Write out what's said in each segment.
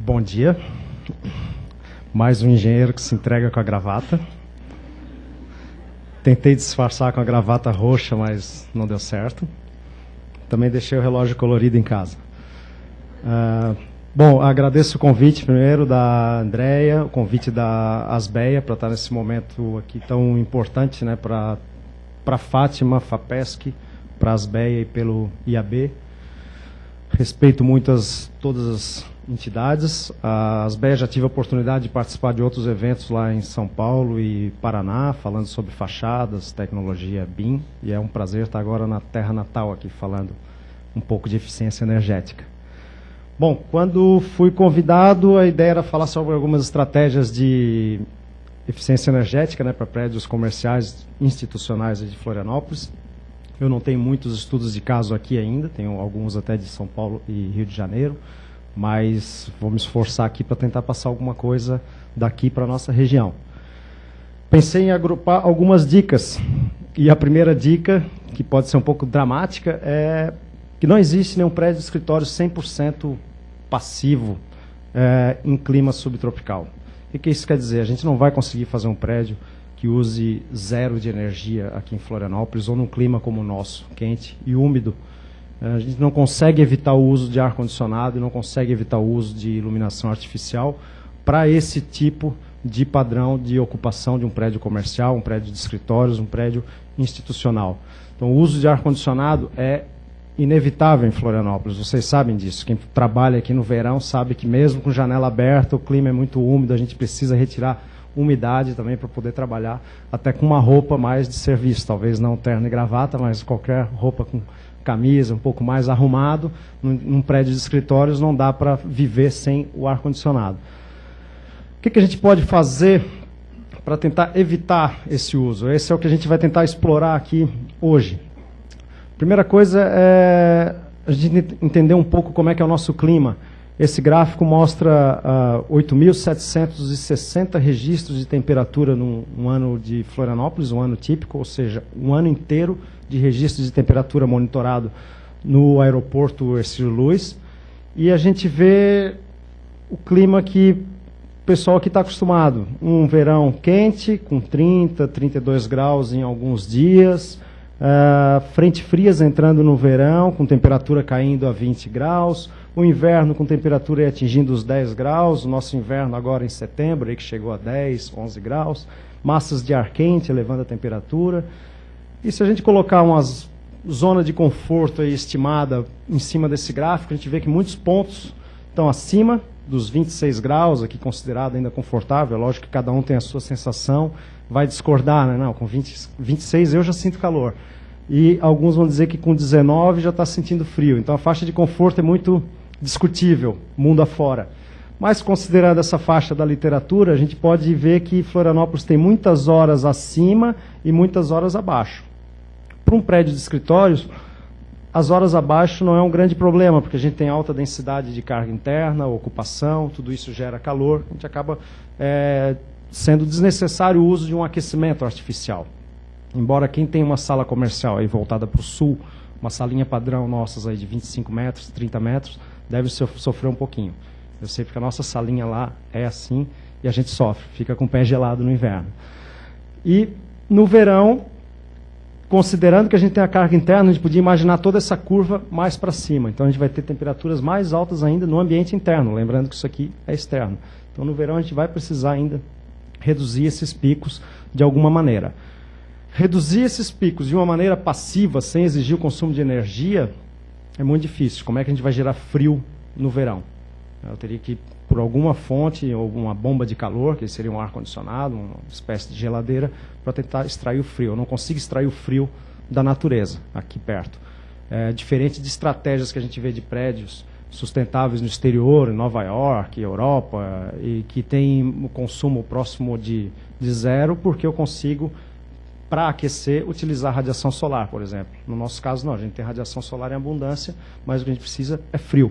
Bom dia. Mais um engenheiro que se entrega com a gravata. Tentei disfarçar com a gravata roxa, mas não deu certo. Também deixei o relógio colorido em casa. Bom, agradeço o convite primeiro da Andréia, o convite da Asbeia para estar nesse momento aqui tão importante, né, para a Fátima, FAPESC, para a Asbeia e pelo IAB. Respeito muito todas as entidades. A Asbeia já tive a oportunidade de participar de outros eventos lá em São Paulo e Paraná, falando sobre fachadas, tecnologia BIM, e é um prazer estar agora na terra natal aqui, falando um pouco de eficiência energética. Bom, quando fui convidado, a ideia era falar sobre algumas estratégias de eficiência energética, né, para prédios comerciais institucionais de Florianópolis. Eu não tenho muitos estudos de caso aqui ainda, tenho alguns até de São Paulo e Rio de Janeiro, mas vou me esforçar aqui para tentar passar alguma coisa daqui para a nossa região. Pensei em agrupar algumas dicas, e a primeira dica, que pode ser um pouco dramática, é que não existe nenhum prédio de escritório 100% passivo em clima subtropical. O que isso quer dizer? A gente não vai conseguir fazer um prédio que use zero de energia aqui em Florianópolis, ou num clima como o nosso, quente e úmido. A gente não consegue evitar o uso de ar-condicionado e não consegue evitar o uso de iluminação artificial para esse tipo de padrão de ocupação de um prédio comercial, um prédio de escritórios, um prédio institucional. Então, o uso de ar-condicionado é inevitável em Florianópolis, vocês sabem disso. Quem trabalha aqui no verão sabe que mesmo com janela aberta, o clima é muito úmido, a gente precisa retirar umidade também para poder trabalhar até com uma roupa mais de serviço, talvez não terno e gravata, mas qualquer roupa com camisa, um pouco mais arrumado, num prédio de escritórios não dá para viver sem o ar-condicionado. O que a gente pode fazer para tentar evitar esse uso? Esse é o que a gente vai tentar explorar aqui hoje. Primeira coisa é a gente entender um pouco como é que é o nosso clima. Esse gráfico mostra 8.760 registros de temperatura num ano de Florianópolis, um ano típico, ou seja, um ano inteiro de registros de temperatura monitorado no aeroporto Hercílio Luz. E a gente vê o clima que o pessoal aqui está acostumado. Um verão quente, com 30, 32 graus em alguns dias. Frente frias entrando no verão, com temperatura caindo a 20 graus. O inverno com temperatura atingindo os 10 graus, o nosso inverno agora em setembro, aí que chegou a 10, 11 graus, massas de ar quente elevando a temperatura. E se a gente colocar uma zona de conforto aí estimada em cima desse gráfico, a gente vê que muitos pontos estão acima dos 26 graus, aqui considerado ainda confortável. É lógico que cada um tem a sua sensação, vai discordar, né? Não, com 26 eu já sinto calor. E alguns vão dizer que com 19 já está sentindo frio. Então a faixa de conforto é muito discutível, mundo afora. Mas considerando essa faixa da literatura, a gente pode ver que Florianópolis tem muitas horas acima e muitas horas abaixo. Para um prédio de escritórios, as horas abaixo não é um grande problema, porque a gente tem alta densidade de carga interna, ocupação, tudo isso gera calor, a gente acaba sendo desnecessário o uso de um aquecimento artificial. Embora quem tem uma sala comercial aí voltada para o sul, uma salinha padrão nossas aí de 25 metros, 30 metros, deve sofrer um pouquinho. Eu sei porque a nossa salinha lá é assim e a gente sofre, fica com o pé gelado no inverno. E no verão, considerando que a gente tem a carga interna, a gente podia imaginar toda essa curva mais para cima. Então a gente vai ter temperaturas mais altas ainda no ambiente interno, lembrando que isso aqui é externo. Então no verão a gente vai precisar ainda reduzir esses picos de alguma maneira. Reduzir esses picos de uma maneira passiva, sem exigir o consumo de energia, é muito difícil. Como é que a gente vai gerar frio no verão? Eu teria que ir por alguma fonte, ou uma bomba de calor, que seria um ar-condicionado, uma espécie de geladeira, para tentar extrair o frio. Eu não consigo extrair o frio da natureza, aqui perto. Diferente de estratégias que a gente vê de prédios sustentáveis no exterior, em Nova York, Europa, e que tem o consumo próximo de zero, porque eu consigo, para aquecer, utilizar radiação solar, por exemplo. No nosso caso, não, a gente tem radiação solar em abundância, mas o que a gente precisa é frio.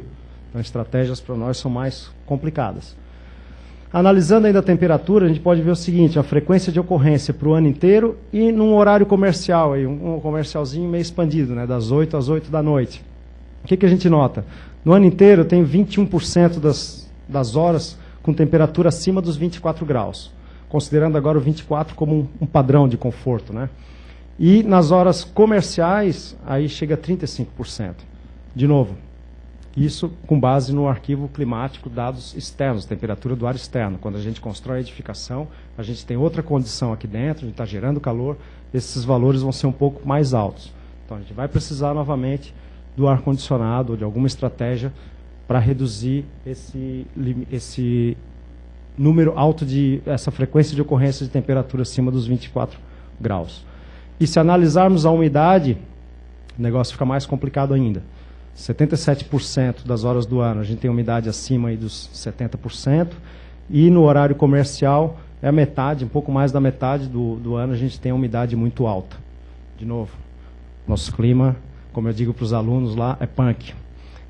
Então, estratégias para nós são mais complicadas. Analisando ainda a temperatura, a gente pode ver o seguinte, a frequência de ocorrência para o ano inteiro e num horário comercial, aí, um comercialzinho meio expandido, né, das 8 às 8 da noite. O que a gente nota? No ano inteiro, tem 21% das horas com temperatura acima dos 24 graus, considerando agora o 24 como um padrão de conforto, né? E nas horas comerciais, aí chega a 35%. De novo, isso com base no arquivo climático, dados externos, temperatura do ar externo. Quando a gente constrói a edificação, a gente tem outra condição aqui dentro, a gente está gerando calor, esses valores vão ser um pouco mais altos. Então a gente vai precisar novamente do ar-condicionado ou de alguma estratégia para reduzir esse número alto essa frequência de ocorrência de temperatura acima dos 24 graus. E se analisarmos a umidade, o negócio fica mais complicado ainda. 77% das horas do ano a gente tem umidade acima aí dos 70%, e no horário comercial é a metade, um pouco mais da metade do ano a gente tem a umidade muito alta. De novo, nosso clima, como eu digo para os alunos lá, é punk.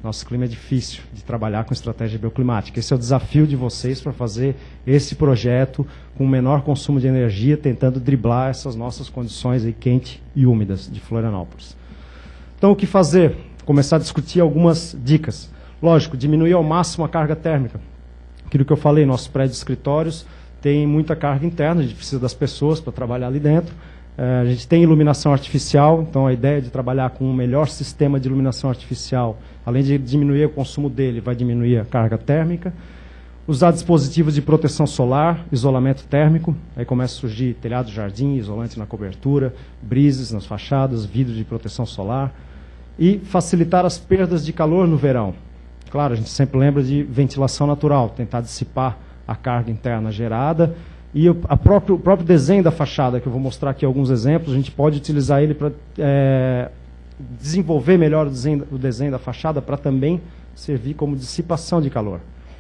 Nosso clima é difícil de trabalhar com estratégia bioclimática. Esse é o desafio de vocês para fazer esse projeto com o menor consumo de energia, tentando driblar essas nossas condições aí quentes e úmidas de Florianópolis. Então, o que fazer? Começar a discutir algumas dicas. Lógico, diminuir ao máximo a carga térmica. Aquilo que eu falei, nossos prédios escritórios têm muita carga interna, a gente precisa das pessoas para trabalhar ali dentro. A gente tem iluminação artificial, então a ideia de trabalhar com um melhor sistema de iluminação artificial, além de diminuir o consumo dele, vai diminuir a carga térmica. Usar dispositivos de proteção solar, isolamento térmico, aí começa a surgir telhado jardim, isolante na cobertura, brises nas fachadas, vidro de proteção solar. E facilitar as perdas de calor no verão. Claro, a gente sempre lembra de ventilação natural, tentar dissipar a carga interna gerada. E o próprio desenho da fachada, que eu vou mostrar aqui alguns exemplos, a gente pode utilizar ele para desenvolver melhor o desenho da fachada para também servir como dissipação de calor.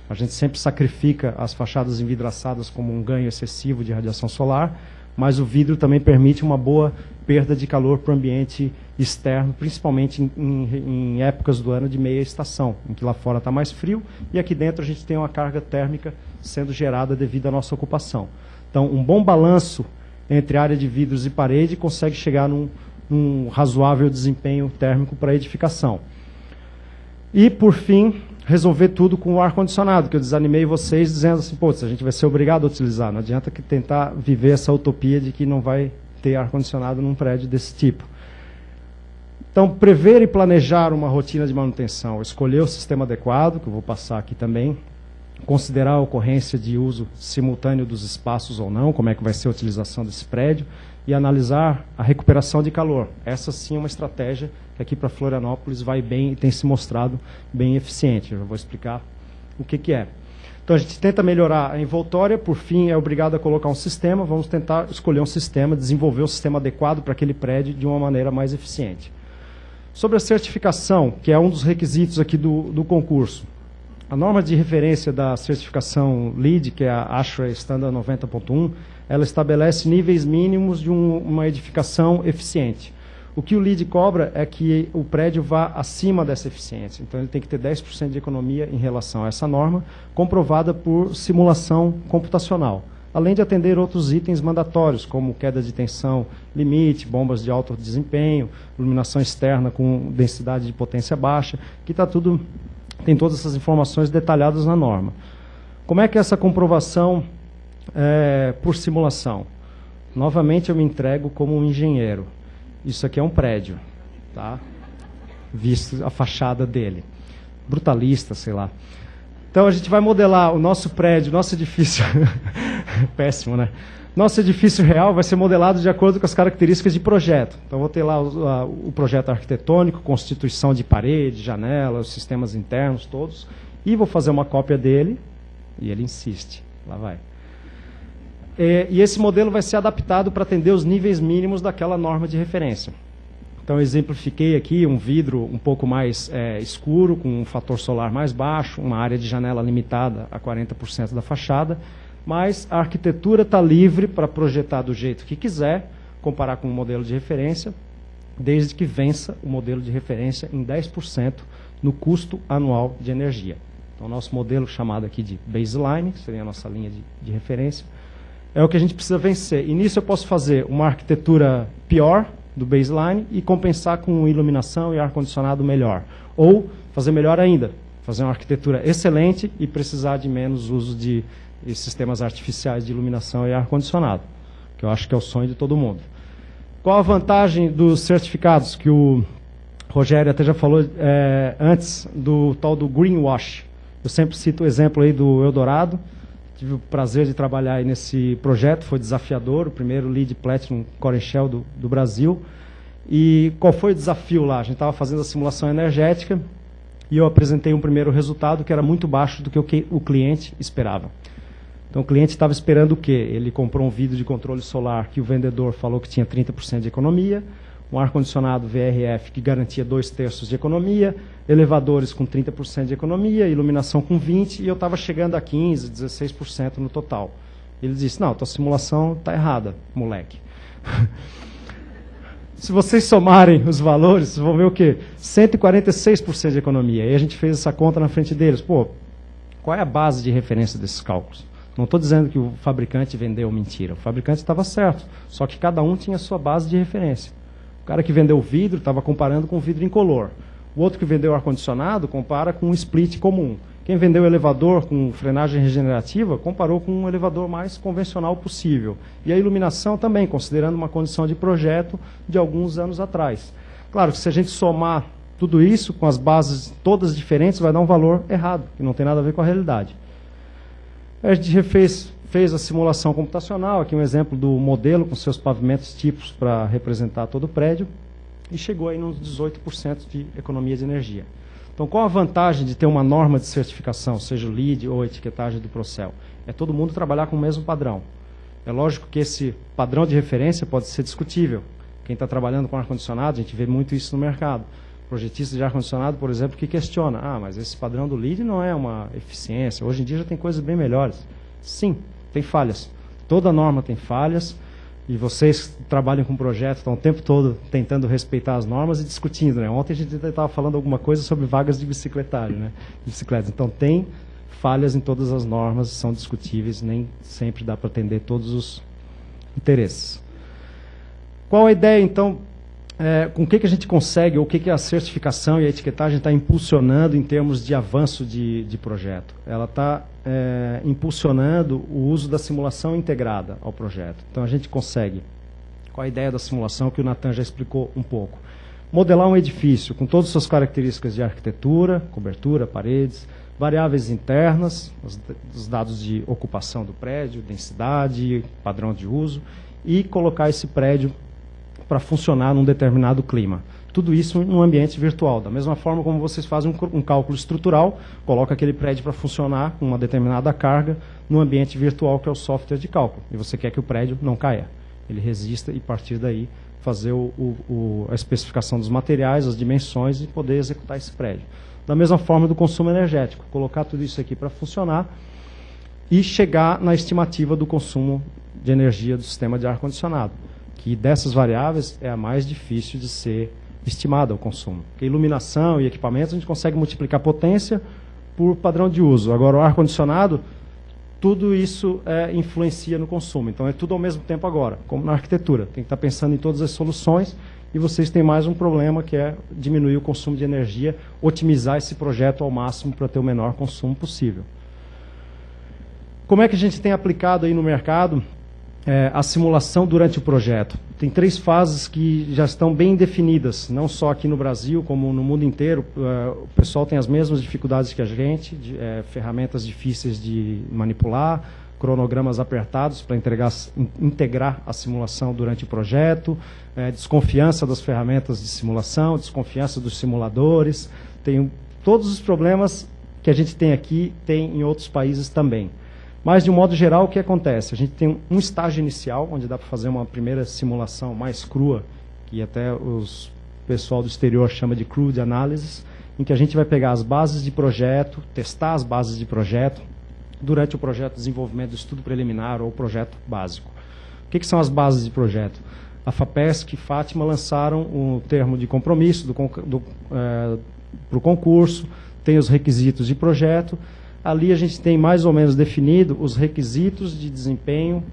A gente sempre sacrifica as fachadas envidraçadas como um ganho excessivo de radiação solar, mas o vidro também permite uma boa perda de calor para o ambiente externo, principalmente em épocas do ano de meia estação, em que lá fora está mais frio, e aqui dentro a gente tem uma carga térmica sendo gerada devido à nossa ocupação. Então, um bom balanço entre área de vidros e parede consegue chegar num razoável desempenho térmico para a edificação. E, por fim, resolver tudo com o ar-condicionado, que eu desanimei vocês dizendo assim, pô, a gente vai ser obrigado a utilizar, não adianta que tentar viver essa utopia de que não vai ter ar-condicionado num prédio desse tipo. Então, prever e planejar uma rotina de manutenção, escolher o sistema adequado, que eu vou passar aqui também, considerar a ocorrência de uso simultâneo dos espaços ou não, como é que vai ser a utilização desse prédio, e analisar a recuperação de calor. Essa sim é uma estratégia que aqui para Florianópolis vai bem e tem se mostrado bem eficiente. Eu vou explicar o que é. Então a gente tenta melhorar a envoltória, por fim é obrigado a colocar um sistema, vamos tentar escolher um sistema, desenvolver um sistema adequado para aquele prédio de uma maneira mais eficiente. Sobre a certificação, que é um dos requisitos aqui do concurso. A norma de referência da certificação LEED, que é a ASHRAE Standard 90.1, ela estabelece níveis mínimos de uma edificação eficiente. O que o LEED cobra é que o prédio vá acima dessa eficiência. Então, ele tem que ter 10% de economia em relação a essa norma, comprovada por simulação computacional. Além de atender outros itens mandatórios, como queda de tensão limite, bombas de alto desempenho, iluminação externa com densidade de potência baixa, que tem todas essas informações detalhadas na norma. Como é que é essa comprovação por simulação? Novamente, eu me entrego como um engenheiro. Isso aqui é um prédio, tá? Visto a fachada dele. Brutalista, sei lá. Então, a gente vai modelar o nosso prédio, nosso edifício. Péssimo, né? Nosso edifício real vai ser modelado de acordo com as características de projeto. Então, vou ter lá o projeto arquitetônico, constituição de parede, janela, os sistemas internos todos. E vou fazer uma cópia dele. E ele insiste. Lá vai. E esse modelo vai ser adaptado para atender os níveis mínimos daquela norma de referência. Então, eu exemplifiquei aqui um vidro um pouco mais escuro, com um fator solar mais baixo, uma área de janela limitada a 40% da fachada, mas a arquitetura está livre para projetar do jeito que quiser, comparar com o modelo de referência, desde que vença o modelo de referência em 10% no custo anual de energia. Então, o nosso modelo chamado aqui de baseline, que seria a nossa linha de referência, é o que a gente precisa vencer. E nisso eu posso fazer uma arquitetura pior do baseline e compensar com iluminação e ar-condicionado melhor. Ou fazer melhor ainda, fazer uma arquitetura excelente e precisar de menos uso de sistemas artificiais de iluminação e ar-condicionado, que eu acho que é o sonho de todo mundo. Qual a vantagem dos certificados, que o Rogério até já falou antes, do tal do greenwash? Eu sempre cito o exemplo aí do Eldorado. Tive o prazer de trabalhar aí nesse projeto, foi desafiador, o primeiro LEED Platinum Core and Shell do Brasil. E qual foi o desafio lá? A gente estava fazendo a simulação energética e eu apresentei um primeiro resultado que era muito baixo do que o cliente esperava. Então o cliente estava esperando o quê? Ele comprou um vidro de controle solar que o vendedor falou que tinha 30% de economia, um ar-condicionado VRF que garantia 2/3 de economia, elevadores com 30% de economia, iluminação com 20%, e eu estava chegando a 15%, 16% no total. Ele disse, não, tua simulação está errada, moleque. Se vocês somarem os valores, vocês vão ver o quê? 146% de economia. E a gente fez essa conta na frente deles. Pô, qual é a base de referência desses cálculos? Não estou dizendo que o fabricante vendeu mentira. O fabricante estava certo, só que cada um tinha a sua base de referência. O cara que vendeu o vidro estava comparando com o vidro incolor. O outro que vendeu o ar-condicionado compara com um split comum. Quem vendeu o elevador com frenagem regenerativa comparou com um elevador mais convencional possível. E a iluminação também, considerando uma condição de projeto de alguns anos atrás. Claro que se a gente somar tudo isso com as bases todas diferentes, vai dar um valor errado, que não tem nada a ver com a realidade. A gente fez a simulação computacional, aqui um exemplo do modelo com seus pavimentos tipos para representar todo o prédio, e chegou aí nos 18% de economia de energia. Então, qual a vantagem de ter uma norma de certificação, seja o LEED ou a etiquetagem do Procel? É todo mundo trabalhar com o mesmo padrão. É lógico que esse padrão de referência pode ser discutível. Quem está trabalhando com ar-condicionado, a gente vê muito isso no mercado. Projetista de ar-condicionado, por exemplo, que questiona, mas esse padrão do LEED não é uma eficiência, hoje em dia já tem coisas bem melhores. Sim, tem falhas. Toda norma tem falhas, e vocês que trabalham com projeto estão o tempo todo tentando respeitar as normas e discutindo, né? Ontem a gente estava falando alguma coisa sobre vagas de bicicletário, né? De bicicletas. Então tem falhas em todas as normas, são discutíveis, nem sempre dá para atender todos os interesses. Qual a ideia, então, com o que a gente consegue, ou o que a certificação e a etiquetagem está impulsionando em termos de avanço de projeto? Ela está impulsionando o uso da simulação integrada ao projeto. Então a gente consegue, com a ideia da simulação que o Nathan já explicou um pouco, modelar um edifício com todas as suas características de arquitetura, cobertura, paredes, variáveis internas, os dados de ocupação do prédio, densidade, padrão de uso, e colocar esse prédio para funcionar num determinado clima. Tudo isso num ambiente virtual. Da mesma forma como vocês fazem um cálculo estrutural, coloca aquele prédio para funcionar com uma determinada carga no ambiente virtual, que é o software de cálculo. E você quer que o prédio não caia. Ele resista e, a partir daí, fazer a especificação dos materiais, as dimensões e poder executar esse prédio. Da mesma forma do consumo energético. Colocar tudo isso aqui para funcionar e chegar na estimativa do consumo de energia do sistema de ar-condicionado, que dessas variáveis é a mais difícil de ser estimada o consumo. Porque iluminação e equipamentos a gente consegue multiplicar potência por padrão de uso. Agora o ar-condicionado, tudo isso influencia no consumo. Então é tudo ao mesmo tempo agora, como na arquitetura. Tem que estar pensando em todas as soluções e vocês têm mais um problema, que é diminuir o consumo de energia, otimizar esse projeto ao máximo para ter o menor consumo possível. Como é que a gente tem aplicado aí no mercado a simulação durante o projeto? Tem 3 fases que já estão bem definidas, não só aqui no Brasil, como no mundo inteiro. O pessoal tem as mesmas dificuldades que a gente, ferramentas difíceis de manipular, cronogramas apertados para integrar a simulação durante o projeto, desconfiança das ferramentas de simulação, desconfiança dos simuladores. Tem todos os problemas que a gente tem aqui, tem em outros países também. Mas, de um modo geral, o que acontece? A gente tem um estágio inicial, onde dá para fazer uma primeira simulação mais crua, que até o pessoal do exterior chama de crude analysis, em que a gente vai pegar as bases de projeto, testar as bases de projeto, durante o projeto de desenvolvimento do estudo preliminar ou projeto básico. O que são as bases de projeto? A FAPESC e Fátima lançaram um termo de compromisso para o concurso, tem os requisitos de projeto. Ali a gente tem mais ou menos definido os requisitos de desempenho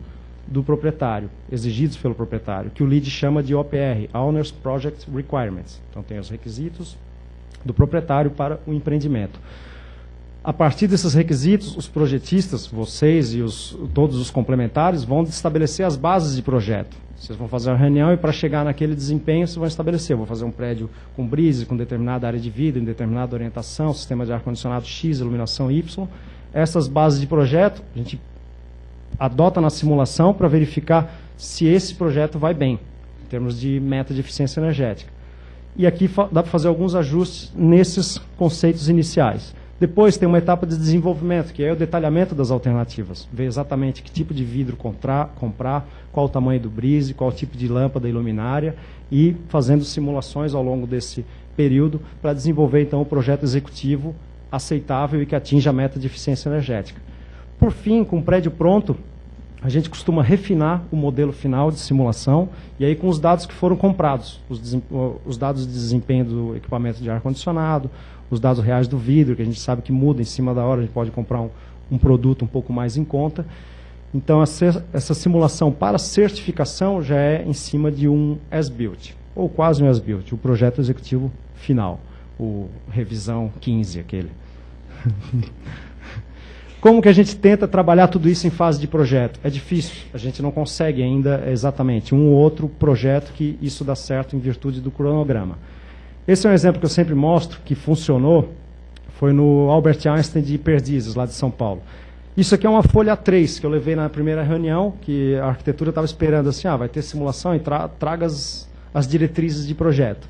do proprietário, exigidos pelo proprietário, que o LEED chama de OPR, Owner's Project Requirements. Então tem os requisitos do proprietário para o empreendimento. A partir desses requisitos, os projetistas, vocês e todos os complementares, vão estabelecer as bases de projeto. Vocês vão fazer a reunião e, para chegar naquele desempenho, vocês vão estabelecer. Eu vou fazer um prédio com brise, com determinada área de vidro, em determinada orientação, sistema de ar-condicionado X, iluminação Y. Essas bases de projeto, a gente adota na simulação para verificar se esse projeto vai bem, em termos de meta de eficiência energética. E aqui dá para fazer alguns ajustes nesses conceitos iniciais. Depois tem uma etapa de desenvolvimento, que é o detalhamento das alternativas. Ver exatamente que tipo de vidro comprar, qual o tamanho do brise, qual o tipo de lâmpada e luminária, e fazendo simulações ao longo desse período para desenvolver, então, o projeto executivo aceitável e que atinja a meta de eficiência energética. Por fim, com o prédio pronto, a gente costuma refinar o modelo final de simulação, e aí com os dados que foram comprados, os dados de desempenho do equipamento de ar-condicionado, os dados reais do vidro, que a gente sabe que muda em cima da hora, a gente pode comprar um produto um pouco mais em conta. Então, essa simulação para certificação já é em cima de um as-built, ou quase um as-built, o projeto executivo final, o revisão 15, aquele. Como que a gente tenta trabalhar tudo isso em fase de projeto? É difícil, a gente não consegue ainda exatamente um ou outro projeto que isso dá certo em virtude do cronograma. Esse é um exemplo que eu sempre mostro, que funcionou, foi no Albert Einstein de Perdizes, lá de São Paulo. Isso aqui é uma folha A3, que eu levei na primeira reunião, que a arquitetura estava esperando assim, vai ter simulação e traga as diretrizes de projeto.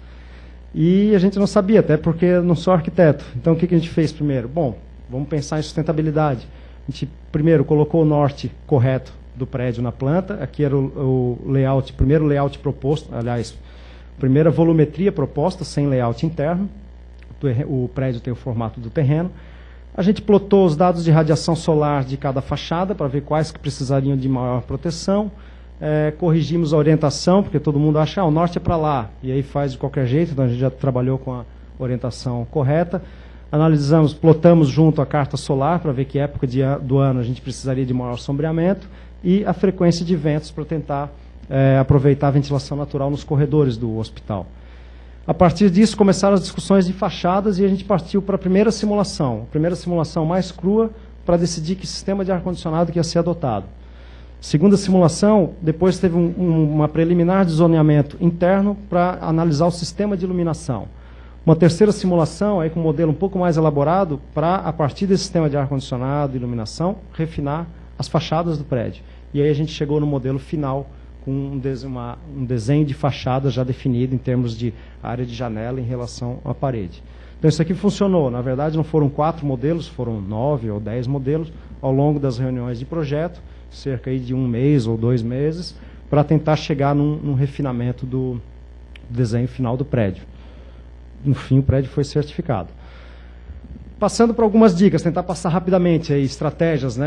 E a gente não sabia, até porque eu não sou arquiteto. Então, o que a gente fez primeiro? Bom, vamos pensar em sustentabilidade. A gente primeiro colocou o norte correto do prédio na planta. Aqui era o layout, primeiro layout proposto, aliás, primeira volumetria proposta, sem layout interno. O prédio tem o formato do terreno. A gente plotou os dados de radiação solar de cada fachada para ver quais que precisariam de maior proteção. Corrigimos a orientação, porque todo mundo acha o norte é para lá, e aí faz de qualquer jeito, então a gente já trabalhou com a orientação correta. Analisamos, plotamos junto a carta solar para ver que época do ano a gente precisaria de maior sombreamento e a frequência de ventos para tentar aproveitar a ventilação natural nos corredores do hospital. A partir disso começaram as discussões de fachadas e a gente partiu para a primeira simulação mais crua para decidir que sistema de ar-condicionado que ia ser adotado. Segunda simulação, depois teve uma preliminar de zoneamento interno para analisar o sistema de iluminação. Uma terceira simulação, aí com um modelo um pouco mais elaborado, para, a partir desse sistema de ar-condicionado e iluminação, refinar as fachadas do prédio. E aí a gente chegou no modelo final, com um desenho de fachada já definido em termos de área de janela em relação à parede. Então isso aqui funcionou. Na verdade, não foram 4 modelos, foram 9 ou 10 modelos, ao longo das reuniões de projeto, cerca aí de 1 mês ou 2 meses, para tentar chegar num refinamento do desenho final do prédio. No fim, o prédio foi certificado. Passando para algumas dicas, tentar passar rapidamente aí, estratégias,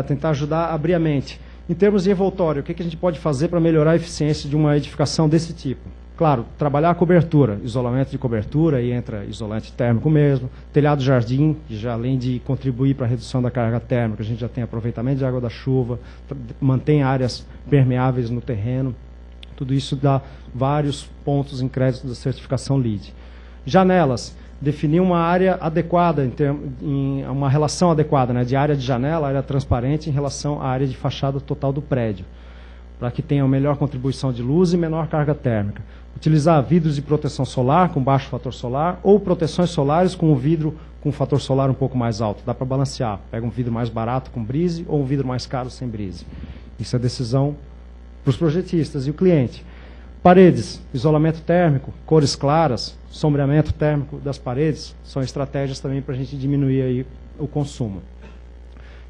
tentar ajudar a abrir a mente. Em termos de envoltório, o que a gente pode fazer para melhorar a eficiência de uma edificação desse tipo? Claro, trabalhar a cobertura, isolamento de cobertura, aí entra isolante térmico mesmo, telhado jardim, que já além de contribuir para a redução da carga térmica, a gente já tem aproveitamento de água da chuva, mantém áreas permeáveis no terreno, tudo isso dá vários pontos em crédito da certificação LEED. Janelas, definir uma área adequada, em uma relação adequada, de área de janela, área transparente em relação à área de fachada total do prédio, para que tenha melhor contribuição de luz e menor carga térmica. Utilizar vidros de proteção solar com baixo fator solar ou proteções solares com o vidro com fator solar um pouco mais alto. Dá para balancear. Pega um vidro mais barato com brise ou um vidro mais caro sem brise. Isso é decisão para os projetistas e o cliente. Paredes, isolamento térmico, cores claras, sombreamento térmico das paredes, são estratégias também para a gente diminuir aí o consumo.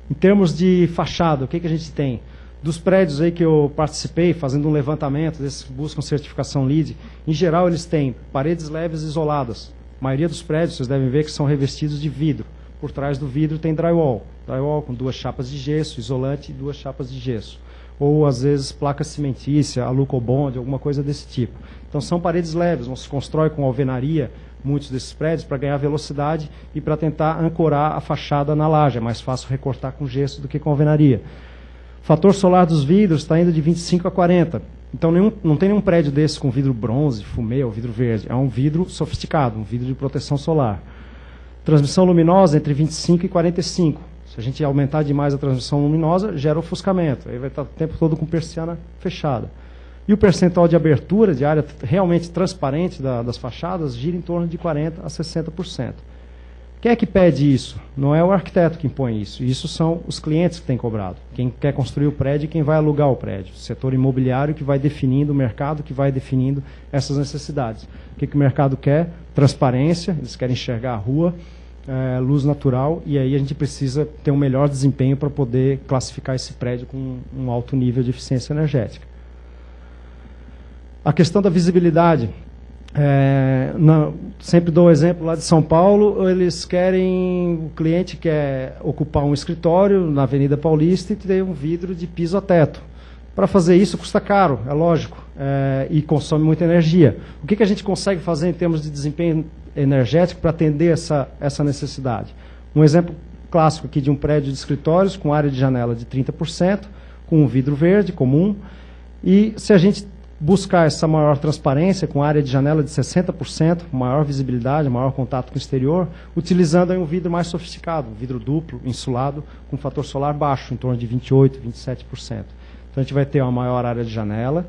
Em termos de fachada, o que a gente tem? Dos prédios aí que eu participei, fazendo um levantamento, desses que buscam certificação LEED, em geral eles têm paredes leves isoladas. A maioria dos prédios, vocês devem ver que são revestidos de vidro. Por trás do vidro tem drywall. Drywall com 2 chapas de gesso, isolante e 2 chapas de gesso. Ou, às vezes, placa cimentícia, alucobond, alguma coisa desse tipo. Então, são paredes leves, não se constrói com alvenaria, muitos desses prédios, para ganhar velocidade e para tentar ancorar a fachada na laje. É mais fácil recortar com gesso do que com alvenaria. Fator solar dos vidros está indo de 25 a 40. Então, não tem nenhum prédio desse com vidro bronze, fumê ou vidro verde. É um vidro sofisticado, um vidro de proteção solar. Transmissão luminosa entre 25 e 45. Se a gente aumentar demais a transmissão luminosa, gera ofuscamento. Aí vai estar o tempo todo com persiana fechada. E o percentual de abertura de área realmente transparente das fachadas gira em torno de 40% a 60%. Quem é que pede isso? Não é o arquiteto que impõe isso. Isso são os clientes que têm cobrado. Quem quer construir o prédio e quem vai alugar o prédio. O setor imobiliário que vai definindo o mercado, que vai definindo essas necessidades. O que o mercado quer? Transparência, eles querem enxergar a rua, luz natural, e aí a gente precisa ter um melhor desempenho para poder classificar esse prédio com um alto nível de eficiência energética. A questão da visibilidade. Sempre dou o exemplo lá de São Paulo, o cliente quer ocupar um escritório na Avenida Paulista e ter um vidro de piso a teto. Para fazer isso custa caro, é lógico, e consome muita energia. O que a gente consegue fazer em termos de desempenho energético para atender essa necessidade? Um exemplo clássico aqui de um prédio de escritórios com área de janela de 30%, com um vidro verde comum, e se a gente buscar essa maior transparência, com área de janela de 60%, maior visibilidade, maior contato com o exterior, utilizando aí um vidro mais sofisticado, um vidro duplo, insulado, com fator solar baixo, em torno de 28%, 27%. Então a gente vai ter uma maior área de janela,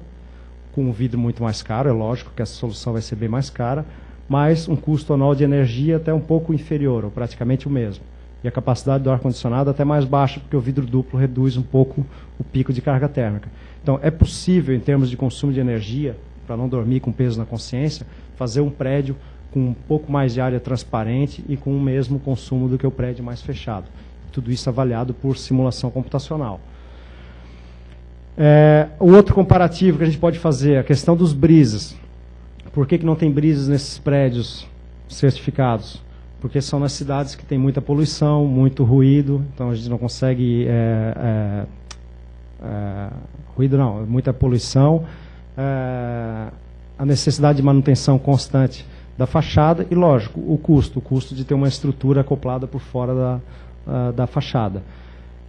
com um vidro muito mais caro, é lógico que essa solução vai ser bem mais cara, mas um custo anual de energia até um pouco inferior, ou praticamente o mesmo. E a capacidade do ar-condicionado até mais baixa, porque o vidro duplo reduz um pouco o pico de carga térmica. Então, é possível, em termos de consumo de energia, para não dormir com peso na consciência, fazer um prédio com um pouco mais de área transparente e com o mesmo consumo do que o prédio mais fechado. Tudo isso avaliado por simulação computacional. O outro comparativo que a gente pode fazer é a questão dos brises. Por que não tem brises nesses prédios certificados? Porque são nas cidades que tem muita poluição, muito ruído, então a gente não consegue... ruído não, muita poluição, a necessidade de manutenção constante da fachada e, lógico, o custo de ter uma estrutura acoplada por fora da fachada.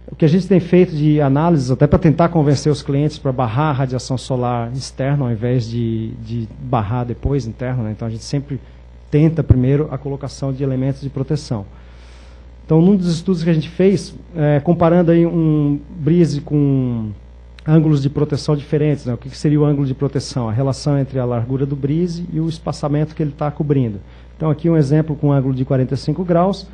O que a gente tem feito de análises, até para tentar convencer os clientes para barrar a radiação solar externa, ao invés de barrar depois interna, né? Então a gente sempre tenta primeiro a colocação de elementos de proteção. Então, num dos estudos que a gente fez, comparando aí um brise com ângulos de proteção diferentes, né? O que seria o ângulo de proteção? A relação entre a largura do brise e o espaçamento que ele está cobrindo. Então, aqui um exemplo com um ângulo de 45 graus,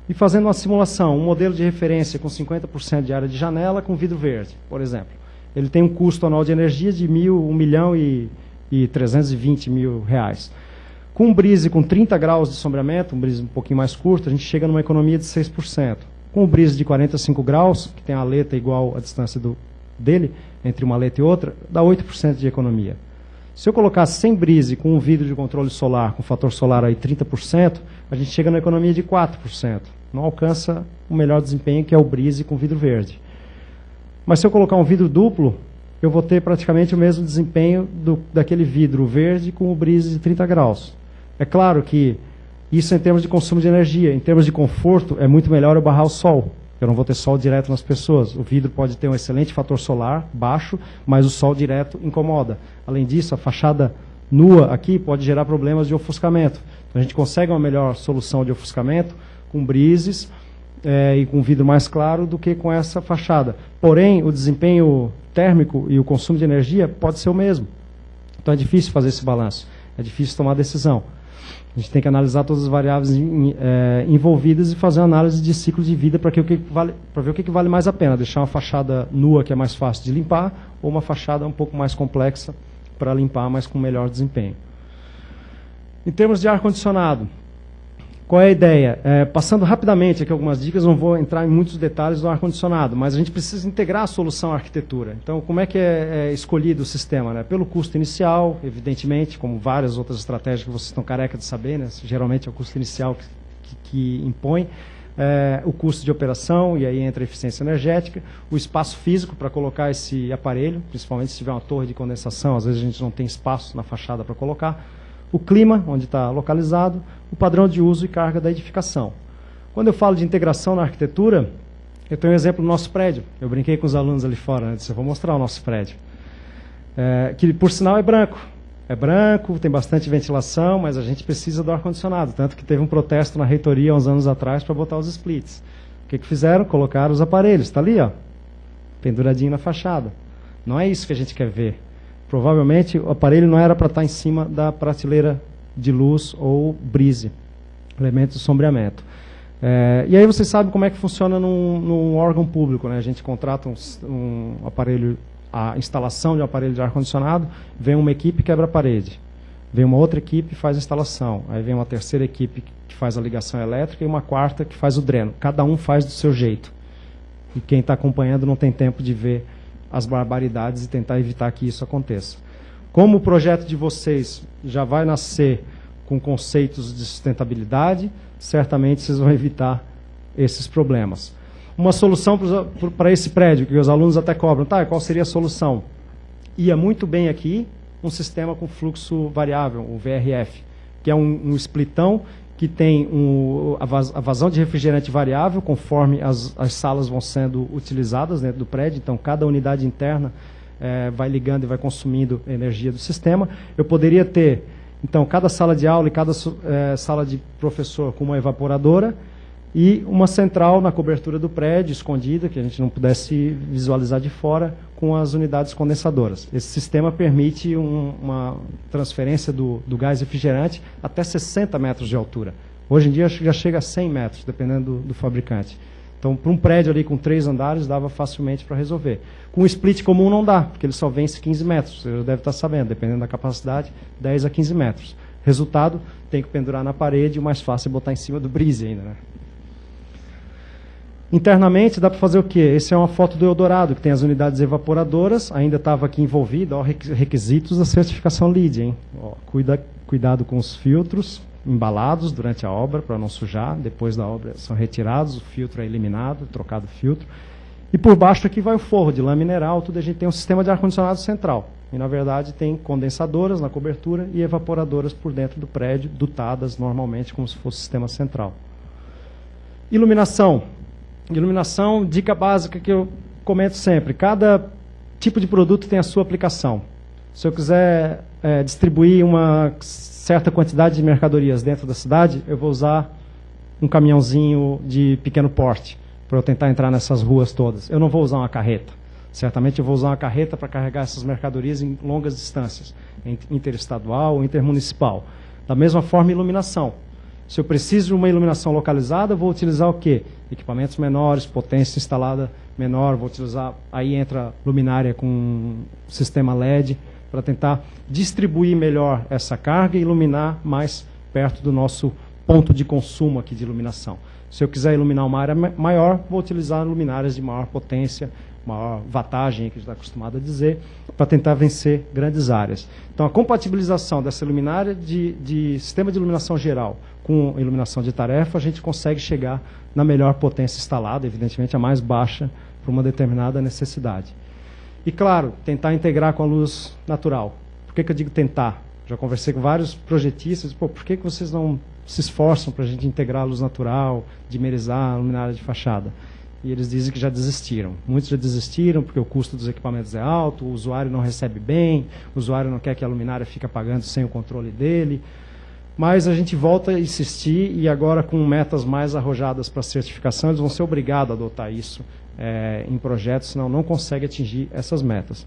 e fazendo uma simulação, um modelo de referência com 50% de área de janela com vidro verde, por exemplo. Ele tem um custo anual de energia de R$1.320.000. Com um brise com 30 graus de sombreamento, um brise um pouquinho mais curto, a gente chega numa economia de 6%. Com o brise de 45 graus, que tem a aleta igual à distância dele, entre uma aleta e outra, dá 8% de economia. Se eu colocar sem brise, com um vidro de controle solar, com fator solar aí 30%, a gente chega na economia de 4%. Não alcança o melhor desempenho, que é o brise com vidro verde. Mas se eu colocar um vidro duplo, eu vou ter praticamente o mesmo desempenho daquele vidro verde com o brise de 30 graus. É claro que isso é em termos de consumo de energia. Em termos de conforto, é muito melhor eu barrar o sol. Eu não vou ter sol direto nas pessoas. O vidro pode ter um excelente fator solar baixo, mas o sol direto incomoda. Além disso, a fachada nua aqui pode gerar problemas de ofuscamento. Então, a gente consegue uma melhor solução de ofuscamento com brises e com vidro mais claro do que com essa fachada. Porém, o desempenho térmico e o consumo de energia pode ser o mesmo. Então, é difícil fazer esse balanço. É difícil tomar decisão. A gente tem que analisar todas as variáveis envolvidas e fazer uma análise de ciclo de vida para ver o que vale mais a pena. Deixar uma fachada nua, que é mais fácil de limpar, ou uma fachada um pouco mais complexa para limpar, mas com melhor desempenho. Em termos de ar-condicionado, qual é a ideia? Passando rapidamente aqui algumas dicas, não vou entrar em muitos detalhes do ar-condicionado, mas a gente precisa integrar a solução à arquitetura. Então, como é que é escolhido o sistema? Né? Pelo custo inicial, evidentemente, como várias outras estratégias que vocês estão careca de saber, né? Geralmente é o custo inicial que impõe, o custo de operação, e aí entra a eficiência energética, o espaço físico para colocar esse aparelho, principalmente se tiver uma torre de condensação, às vezes a gente não tem espaço na fachada para colocar, o clima, onde está localizado, o padrão de uso e carga da edificação. Quando eu falo de integração na arquitetura, eu tenho um exemplo do nosso prédio. Eu brinquei com os alunos ali fora, né? Disse, eu vou mostrar o nosso prédio. Que, por sinal, é branco. É branco, tem bastante ventilação, mas a gente precisa do ar-condicionado. Tanto que teve um protesto na reitoria uns anos atrás para botar os splits. O que fizeram? Colocaram os aparelhos. Está ali, ó, penduradinho na fachada. Não é isso que a gente quer ver. Provavelmente o aparelho não era para estar em cima da prateleira de luz ou brise, elemento de sombreamento. E aí vocês sabem como é que funciona num órgão público, né? A gente contrata um aparelho, a instalação de um aparelho de ar-condicionado, vem uma equipe e quebra a parede. Vem uma outra equipe e faz a instalação. Aí vem uma terceira equipe que faz a ligação elétrica e uma quarta que faz o dreno. Cada um faz do seu jeito. E quem está acompanhando não tem tempo de ver as barbaridades e tentar evitar que isso aconteça. Como o projeto de vocês já vai nascer com conceitos de sustentabilidade, certamente vocês vão evitar esses problemas. Uma solução para esse prédio, que os alunos até cobram, tá, qual seria a solução? Ia muito bem aqui um sistema com fluxo variável, o VRF, que é um splitão que tem a vazão de refrigerante variável conforme as salas vão sendo utilizadas dentro do prédio. Então, cada unidade interna vai ligando e vai consumindo energia do sistema. Eu poderia ter, então, cada sala de aula e cada sala de professor com uma evaporadora e uma central na cobertura do prédio, escondida, que a gente não pudesse visualizar de fora, com as unidades condensadoras. Esse sistema permite uma transferência do gás refrigerante até 60 metros de altura. Hoje em dia já chega a 100 metros, dependendo do fabricante. Então, para um prédio ali com 3 andares, dava facilmente para resolver. Com o split comum não dá, porque ele só vence 15 metros. Você já deve estar sabendo, dependendo da capacidade, 10 a 15 metros. Resultado, tem que pendurar na parede, o mais fácil é botar em cima do brise ainda, né? Internamente, dá para fazer o quê? Essa é uma foto do Eldorado, que tem as unidades evaporadoras, ainda estava aqui envolvido, ó, requisitos da certificação LEED, hein? Ó, cuidado com os filtros embalados durante a obra, para não sujar, depois da obra são retirados, o filtro é eliminado, trocado o filtro. E por baixo aqui vai o forro de lã mineral, tudo a gente tem um sistema de ar-condicionado central. E, na verdade, tem condensadoras na cobertura e evaporadoras por dentro do prédio, dotadas normalmente como se fosse sistema central. Iluminação. Iluminação, dica básica que eu comento sempre. Cada tipo de produto tem a sua aplicação. Se eu quiser distribuir uma certa quantidade de mercadorias dentro da cidade, eu vou usar um caminhãozinho de pequeno porte para eu tentar entrar nessas ruas todas. Eu não vou usar uma carreta. Certamente eu vou usar uma carreta para carregar essas mercadorias em longas distâncias, interestadual ou intermunicipal. Da mesma forma, iluminação. Se eu preciso de uma iluminação localizada, eu vou utilizar o quê? Equipamentos menores, potência instalada menor, vou utilizar, aí entra luminária com sistema LED, para tentar distribuir melhor essa carga e iluminar mais perto do nosso ponto de consumo aqui de iluminação. Se eu quiser iluminar uma área maior, vou utilizar luminárias de maior potência, maior wattagem, que a gente está acostumado a dizer, para tentar vencer grandes áreas. Então, a compatibilização dessa luminária de sistema de iluminação geral com iluminação de tarefa, a gente consegue chegar na melhor potência instalada, evidentemente a mais baixa para uma determinada necessidade. E, claro, tentar integrar com a luz natural. Por que eu digo tentar? Já conversei com vários projetistas, por que vocês não se esforçam para a gente integrar a luz natural, dimerizar a luminária de fachada? E eles dizem que já desistiram. Muitos já desistiram porque o custo dos equipamentos é alto, o usuário não recebe bem, o usuário não quer que a luminária fique apagando sem o controle dele. Mas a gente volta a insistir e agora com metas mais arrojadas para a certificação, eles vão ser obrigados a adotar isso em projetos, senão não consegue atingir essas metas.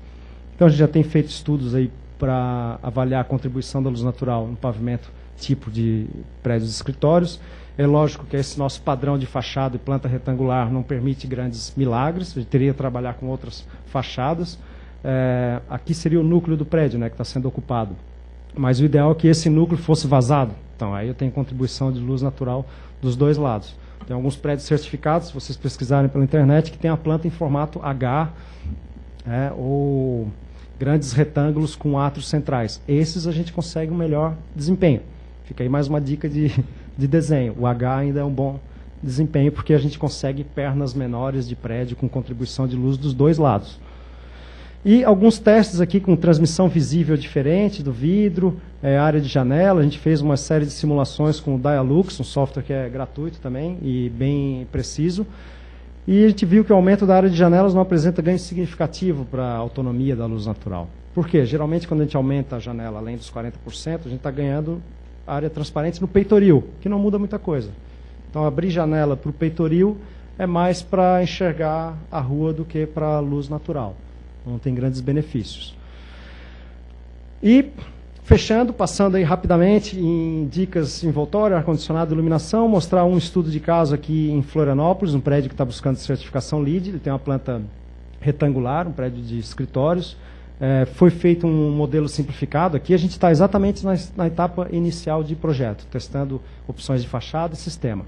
Então a gente já tem feito estudos aí para avaliar a contribuição da luz natural no pavimento tipo de prédios de escritórios. É lógico que esse nosso padrão de fachada e planta retangular não permite grandes milagres, a gente teria que trabalhar com outras fachadas. Aqui seria o núcleo do prédio, né, que está sendo ocupado. Mas o ideal é que esse núcleo fosse vazado. Então, aí eu tenho contribuição de luz natural dos dois lados. Tem alguns prédios certificados, se vocês pesquisarem pela internet, que tem a planta em formato H, ou grandes retângulos com átrios centrais. Esses a gente consegue um melhor desempenho. Fica aí mais uma dica de desenho. O H ainda é um bom desempenho, porque a gente consegue pernas menores de prédio com contribuição de luz dos dois lados. E alguns testes aqui com transmissão visível diferente do vidro, área de janela. A gente fez uma série de simulações com o Dialux, um software que é gratuito também e bem preciso. E a gente viu que o aumento da área de janelas não apresenta ganho significativo para a autonomia da luz natural. Por quê? Geralmente, quando a gente aumenta a janela além dos 40%, a gente está ganhando área transparente no peitoril, que não muda muita coisa. Então, abrir janela para o peitoril é mais para enxergar a rua do que para a luz natural. Não tem grandes benefícios. E, fechando, passando aí rapidamente em dicas envoltório, ar-condicionado e iluminação, mostrar um estudo de caso aqui em Florianópolis, um prédio que está buscando certificação LEED. Ele tem uma planta retangular, um prédio de escritórios. Foi feito um modelo simplificado. Aqui a gente está exatamente na etapa inicial de projeto, testando opções de fachada e sistema.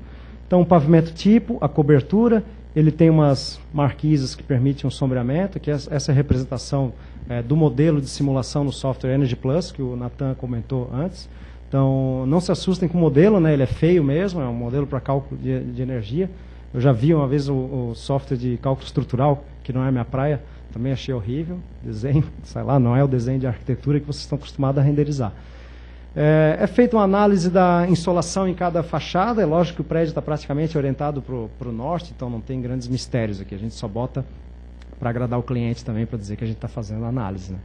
Então, o pavimento tipo, a cobertura, ele tem umas marquises que permitem um sombreamento, que essa é a representação do modelo de simulação no software Energy Plus, que o Nathan comentou antes. Então, não se assustem com o modelo, né? Ele é feio mesmo, é um modelo para cálculo de energia. Eu já vi uma vez o software de cálculo estrutural, que não é minha praia, também achei horrível. Desenho, sei lá, não é o desenho de arquitetura que vocês estão acostumados a renderizar. É feita uma análise da insolação em cada fachada. É lógico que o prédio está praticamente orientado para o norte, então não tem grandes mistérios aqui. A gente só bota para agradar o cliente também, para dizer que a gente está fazendo análise, né?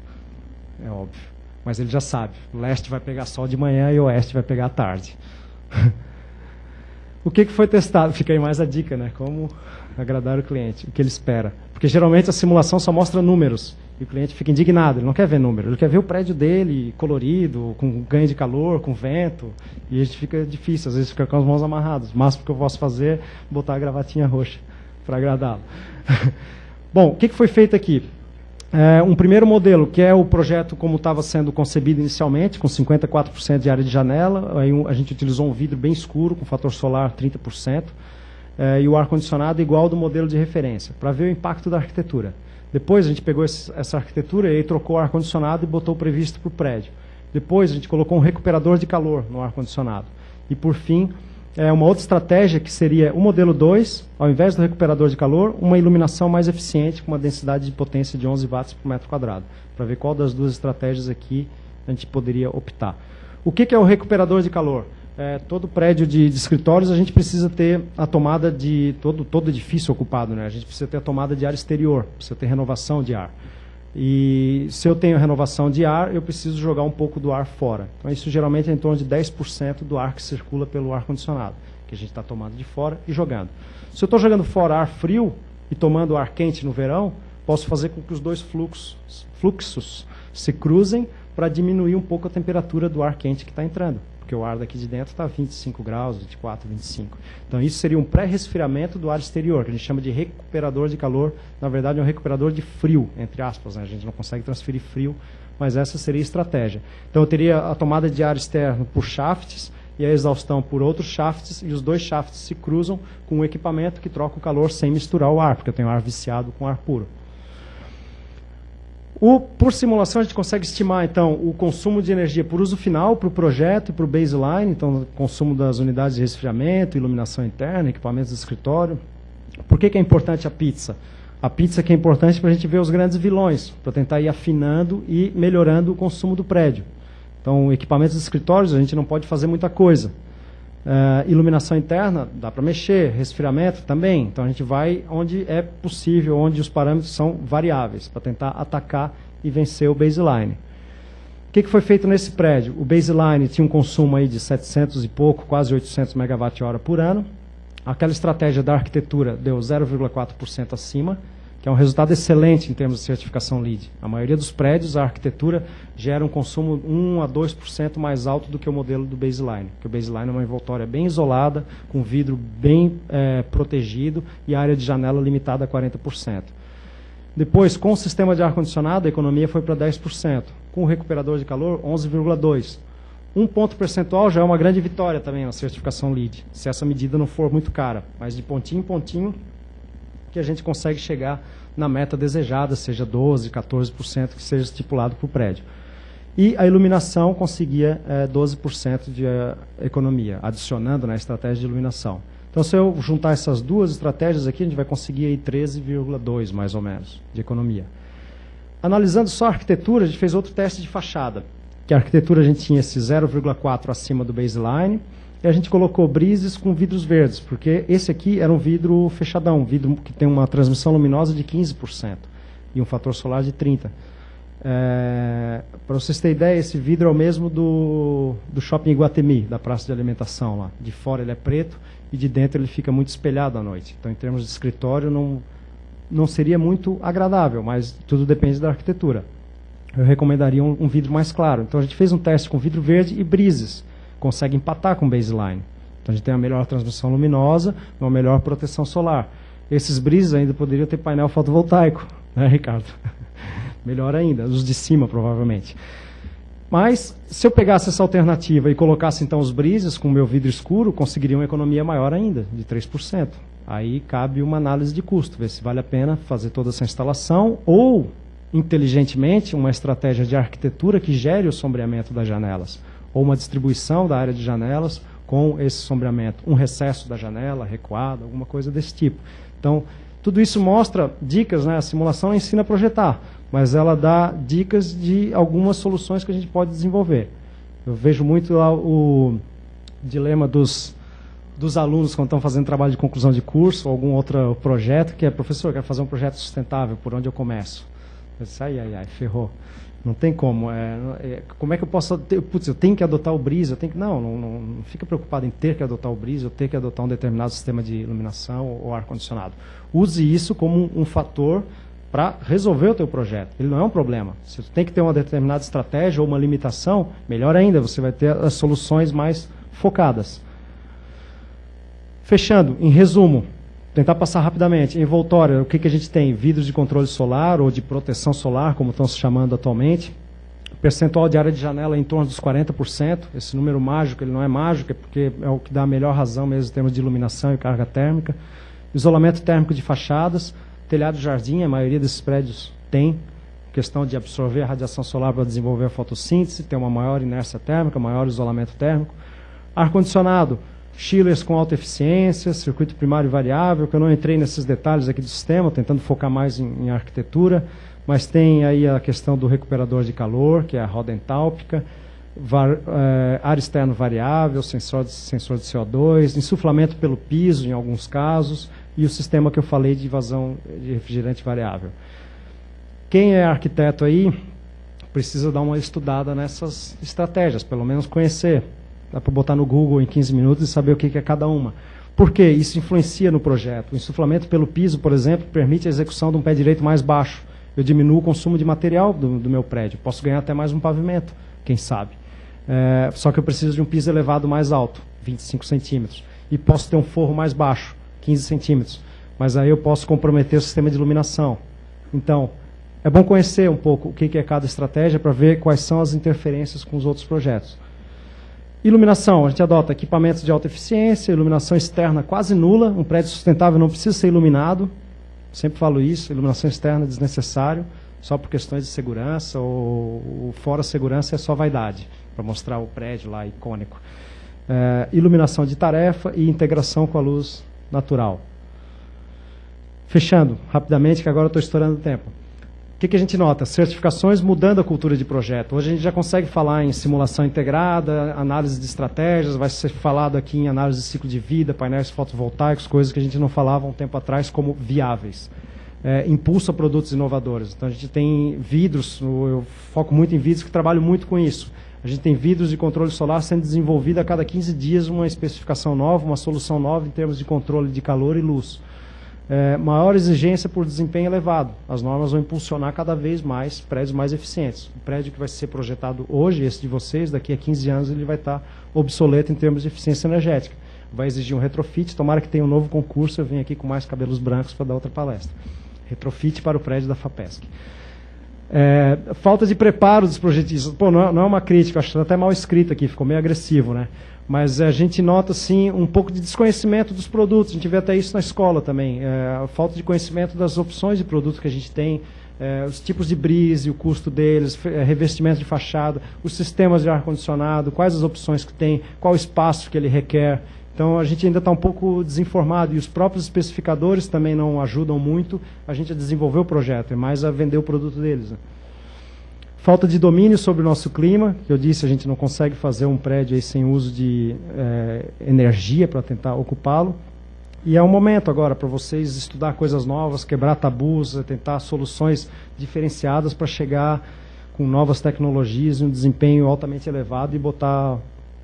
É óbvio. Mas ele já sabe. O leste vai pegar sol de manhã e o oeste vai pegar à tarde. O que foi testado? Fica aí mais a dica, né? Como agradar o cliente, o que ele espera. Porque geralmente a simulação só mostra números. E o cliente fica indignado, ele não quer ver número, ele quer ver o prédio dele colorido, com ganho de calor, com vento, e a gente fica difícil, às vezes fica com as mãos amarradas. O máximo que eu posso fazer é botar a gravatinha roxa para agradá-lo. Bom, o que foi feito aqui? Um primeiro modelo, que é o projeto como estava sendo concebido inicialmente, com 54% de área de janela, aí a gente utilizou um vidro bem escuro, com fator solar 30%, e o ar-condicionado igual ao do modelo de referência, para ver o impacto da arquitetura. Depois a gente pegou essa arquitetura e aí trocou o ar-condicionado e botou o previsto para o prédio. Depois a gente colocou um recuperador de calor no ar-condicionado. E por fim, uma outra estratégia que seria o modelo 2, ao invés do recuperador de calor, uma iluminação mais eficiente com uma densidade de potência de 11 watts por metro quadrado. Para ver qual das duas estratégias aqui a gente poderia optar. O que é o recuperador de calor? Todo prédio de escritórios a gente precisa ter a tomada de todo edifício ocupado, né? A gente precisa ter a tomada de ar exterior, precisa ter renovação de ar. E se eu tenho renovação de ar, eu preciso jogar um pouco do ar fora. Então isso geralmente é em torno de 10% do ar que circula pelo ar-condicionado, que a gente está tomando de fora e jogando. Se eu estou jogando fora ar frio e tomando ar quente no verão, posso fazer com que os dois fluxos se cruzem para diminuir um pouco a temperatura do ar quente que está entrando. Porque o ar daqui de dentro está a 25 graus, 24, 25. Então isso seria um pré-resfriamento do ar exterior, que a gente chama de recuperador de calor. Na verdade é um recuperador de frio, entre aspas, né? A gente não consegue transferir frio, mas essa seria a estratégia. Então eu teria a tomada de ar externo por shafts e a exaustão por outros shafts, e os dois shafts se cruzam com um equipamento que troca o calor sem misturar o ar, porque eu tenho ar viciado com ar puro. Por simulação, a gente consegue estimar, então, o consumo de energia por uso final, para o projeto e para o baseline, então, consumo das unidades de resfriamento, iluminação interna, equipamentos de escritório. Por que é importante a pizza? A pizza que é importante para a gente ver os grandes vilões, para tentar ir afinando e melhorando o consumo do prédio. Então, equipamentos de escritórios, a gente não pode fazer muita coisa. Iluminação interna, dá para mexer, resfriamento também. Então a gente vai onde é possível, onde os parâmetros são variáveis, para tentar atacar e vencer o baseline. O que foi feito nesse prédio? O baseline tinha um consumo aí de 700 e pouco, quase 800 MWh por ano. Aquela estratégia da arquitetura deu 0,4% acima, que é um resultado excelente em termos de certificação LEED. A maioria dos prédios, a arquitetura gera um consumo 1 a 2% mais alto do que o modelo do baseline. Porque o baseline é uma envoltória bem isolada, com vidro bem protegido e área de janela limitada a 40%. Depois, com o sistema de ar-condicionado, a economia foi para 10%. Com o recuperador de calor, 11,2%. Um ponto percentual já é uma grande vitória também na certificação LEED, se essa medida não for muito cara. Mas de pontinho em pontinho, que a gente consegue chegar na meta desejada, seja 12%, 14%, que seja estipulado para o prédio. E a iluminação conseguia 12% de economia, adicionando na estratégia de iluminação. Então, se eu juntar essas duas estratégias aqui, a gente vai conseguir aí 13,2% mais ou menos de economia. Analisando só a arquitetura, a gente fez outro teste de fachada, que a arquitetura a gente tinha esse 0,4% acima do baseline, e a gente colocou brises com vidros verdes, porque esse aqui era um vidro fechadão, um vidro que tem uma transmissão luminosa de 15% e um fator solar de 30%. Para vocês terem ideia, esse vidro é o mesmo do shopping Iguatemi, da praça de alimentação lá. De fora ele é preto e de dentro ele fica muito espelhado à noite. Então, em termos de escritório, não seria muito agradável, mas tudo depende da arquitetura. Eu recomendaria um vidro mais claro. Então, a gente fez um teste com vidro verde e brises. Consegue empatar com baseline. Então, a gente tem uma melhor transmissão luminosa, uma melhor proteção solar. Esses brises ainda poderiam ter painel fotovoltaico, né, Ricardo? Melhor ainda, os de cima, provavelmente. Mas, se eu pegasse essa alternativa e colocasse, então, os brises com o meu vidro escuro, conseguiria uma economia maior ainda, de 3%. Aí cabe uma análise de custo, ver se vale a pena fazer toda essa instalação ou, inteligentemente, uma estratégia de arquitetura que gere o sombreamento das janelas, ou uma distribuição da área de janelas com esse sombreamento, um recesso da janela, recuado, alguma coisa desse tipo. Então, tudo isso mostra dicas, né? A simulação ensina a projetar, mas ela dá dicas de algumas soluções que a gente pode desenvolver. Eu vejo muito lá o dilema dos alunos quando estão fazendo trabalho de conclusão de curso ou algum outro projeto, que é, professor, eu quero fazer um projeto sustentável, por onde eu começo? Eu disse, ai, ferrou. Não tem como. Como é que eu posso... Putz, eu tenho que adotar o BRIS, eu tenho que... Não fica preocupado em ter que adotar o BRIS, ou ter que adotar um determinado sistema de iluminação ou ar-condicionado. Use isso como um fator para resolver o teu projeto. Ele não é um problema. Se tu tem que ter uma determinada estratégia ou uma limitação, melhor ainda, você vai ter as soluções mais focadas. Fechando, em resumo, tentar passar rapidamente. Em envoltório, o que a gente tem? Vidros de controle solar ou de proteção solar, como estão se chamando atualmente. Percentual de área de janela em torno dos 40%. Esse número mágico, ele não é mágico, é porque é o que dá a melhor razão mesmo em termos de iluminação e carga térmica. Isolamento térmico de fachadas. Telhado de jardim, a maioria desses prédios tem. Questão de absorver a radiação solar para desenvolver a fotossíntese, ter uma maior inércia térmica, maior isolamento térmico. Ar-condicionado. Chillers com alta eficiência, circuito primário variável, que eu não entrei nesses detalhes aqui do sistema, tentando focar mais em arquitetura, mas tem aí a questão do recuperador de calor, que é a roda entálpica, ar externo variável, sensor de CO2, insuflamento pelo piso em alguns casos, e o sistema que eu falei de vazão de refrigerante variável. Quem é arquiteto aí precisa dar uma estudada nessas estratégias, pelo menos conhecer. Dá para botar no Google em 15 minutos e saber o que é cada uma. Por quê? Isso influencia no projeto. O insuflamento pelo piso, por exemplo, permite a execução de um pé direito mais baixo. Eu diminuo o consumo de material do meu prédio. Posso ganhar até mais um pavimento, quem sabe. Só que eu preciso de um piso elevado mais alto, 25 centímetros. E posso ter um forro mais baixo, 15 centímetros. Mas aí eu posso comprometer o sistema de iluminação. Então, é bom conhecer um pouco o que é cada estratégia para ver quais são as interferências com os outros projetos. Iluminação, a gente adota equipamentos de alta eficiência, iluminação externa quase nula, um prédio sustentável não precisa ser iluminado, sempre falo isso, iluminação externa é desnecessário, só por questões de segurança, ou fora segurança é só vaidade, para mostrar o prédio lá icônico. Iluminação de tarefa e integração com a luz natural. Fechando, rapidamente, que agora eu estou estourando o tempo. O que a gente nota? Certificações mudando a cultura de projeto. Hoje a gente já consegue falar em simulação integrada, análise de estratégias, vai ser falado aqui em análise de ciclo de vida, painéis fotovoltaicos, coisas que a gente não falava um tempo atrás como viáveis. Impulsa produtos inovadores. Então a gente tem vidros, eu foco muito em vidros que trabalho muito com isso. A gente tem vidros de controle solar sendo desenvolvido a cada 15 dias uma especificação nova, uma solução nova em termos de controle de calor e luz. Maior exigência por desempenho elevado. As normas vão impulsionar cada vez mais prédios mais eficientes. O prédio que vai ser projetado hoje, esse de vocês, daqui a 15 anos ele vai estar obsoleto em termos de eficiência energética. Vai exigir um retrofit, tomara que tenha um novo concurso, eu venho aqui com mais cabelos brancos para dar outra palestra. Retrofit para o prédio da FAPESC. Falta de preparo dos projetistas. Pô, não é uma crítica, acho que está até mal escrito aqui, ficou meio agressivo, né? Mas a gente nota, sim, um pouco de desconhecimento dos produtos. A gente vê até isso na escola também. A falta de conhecimento das opções de produtos que a gente tem, os tipos de brise, o custo deles, revestimento de fachada, os sistemas de ar-condicionado, quais as opções que tem, qual o espaço que ele requer. Então, a gente ainda está um pouco desinformado. E os próprios especificadores também não ajudam muito a gente a desenvolver o projeto, é mais a vender o produto deles, né? Falta de domínio sobre o nosso clima, que eu disse, a gente não consegue fazer um prédio aí sem uso de energia para tentar ocupá-lo. E é um momento agora para vocês estudar coisas novas, quebrar tabus, tentar soluções diferenciadas para chegar com novas tecnologias e um desempenho altamente elevado e botar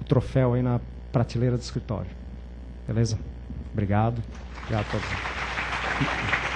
o troféu aí na prateleira do escritório. Beleza? Obrigado. Obrigado a todos.